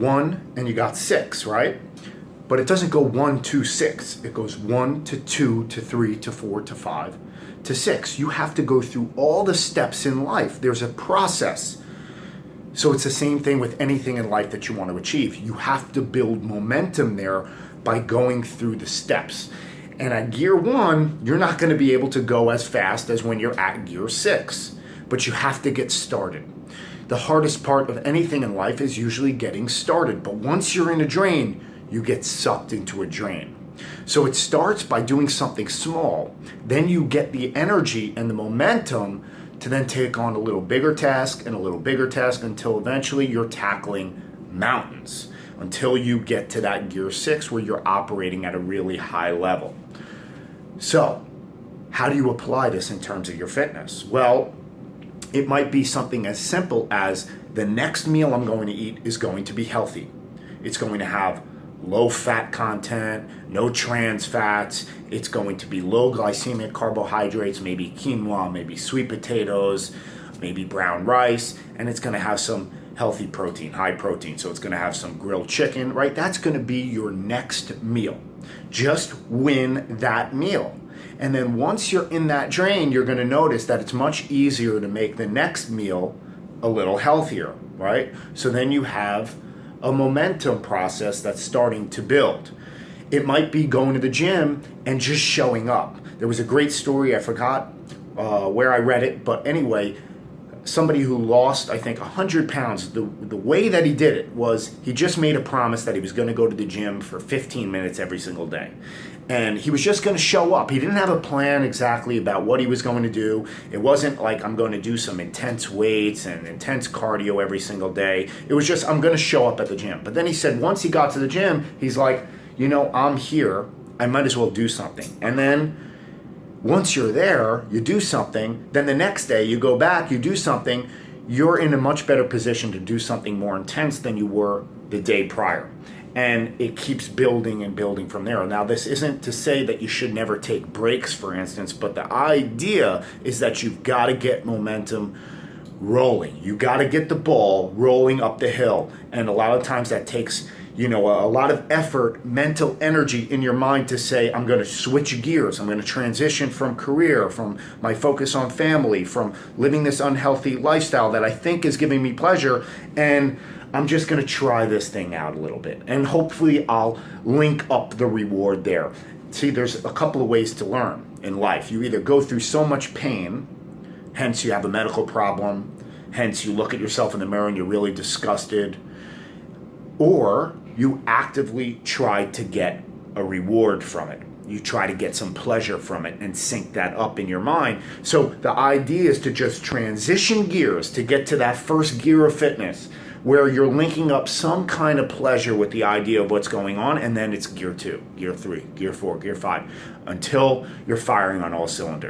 1 and you got 6, right? But it doesn't go 1 2 6. It goes 1 to 2 to 3 to 4 to 5 to 6. You have to go through all the steps in life. There's a process. So it's the same thing with anything in life that you want to achieve. You have to build momentum there by going through the steps. And at gear 1, you're not going to be able to go as fast as when you're at gear 6. But you have to get started. The hardest part of anything in life is usually getting started. But once you're in a drain, you get sucked into a drain. So it starts by doing something small. Then you get the energy and the momentum to then take on a little bigger task and a little bigger task until eventually you're tackling mountains, until you get to that gear 6 where you're operating at a really high level. So how do you apply this in terms of your fitness? Well, it might be something as simple as the next meal I'm going to eat is going to be healthy. It's going to have low fat content, no trans fats. It's going to be low glycemic carbohydrates, maybe quinoa, maybe sweet potatoes, maybe brown rice, and it's going to have some healthy protein, high protein. So it's going to have some grilled chicken, right? That's going to be your next meal. Just win that meal. And then once you're in that drain, you're going to notice that it's much easier to make the next meal a little healthier, right? So then you have a momentum process that's starting to build. It might be going to the gym and just showing up. There was a great story, I forgot where I read it, but anyway, somebody who lost, I think, 100 pounds. The way that he did it was he just made a promise that he was going to go to the gym for 15 minutes every single day. And he was just going to show up. He didn't have a plan exactly about what he was going to do. It wasn't like I'm going to do some intense weights and intense cardio every single day. It was just I'm going to show up at the gym. But then he said once he got to the gym, he's like, I'm here. I might as well do something. And then once you're there, you do something. Then the next day you go back, you do something. You're in a much better position to do something more intense than you were the day prior. And it keeps building and building from there. Now, this isn't to say that you should never take breaks, for instance, but the idea is that you've got to get momentum rolling. You got to get the ball rolling up the hill. And a lot of times that takes, a lot of effort, mental energy in your mind to say, I'm going to switch gears. I'm going to transition from career, from my focus on family, from living this unhealthy lifestyle that I think is giving me pleasure, and I'm just going to try this thing out a little bit. And hopefully I'll link up the reward there. See, there's a couple of ways to learn in life. You either go through so much pain, hence you have a medical problem, hence you look at yourself in the mirror and you're really disgusted, or you actively try to get a reward from it. You try to get some pleasure from it and sync that up in your mind. So the idea is to just transition gears to get to that first gear of fitness where you're linking up some kind of pleasure with the idea of what's going on, and then it's gear 2, gear 3, gear 4, gear 5, until you're firing on all cylinders.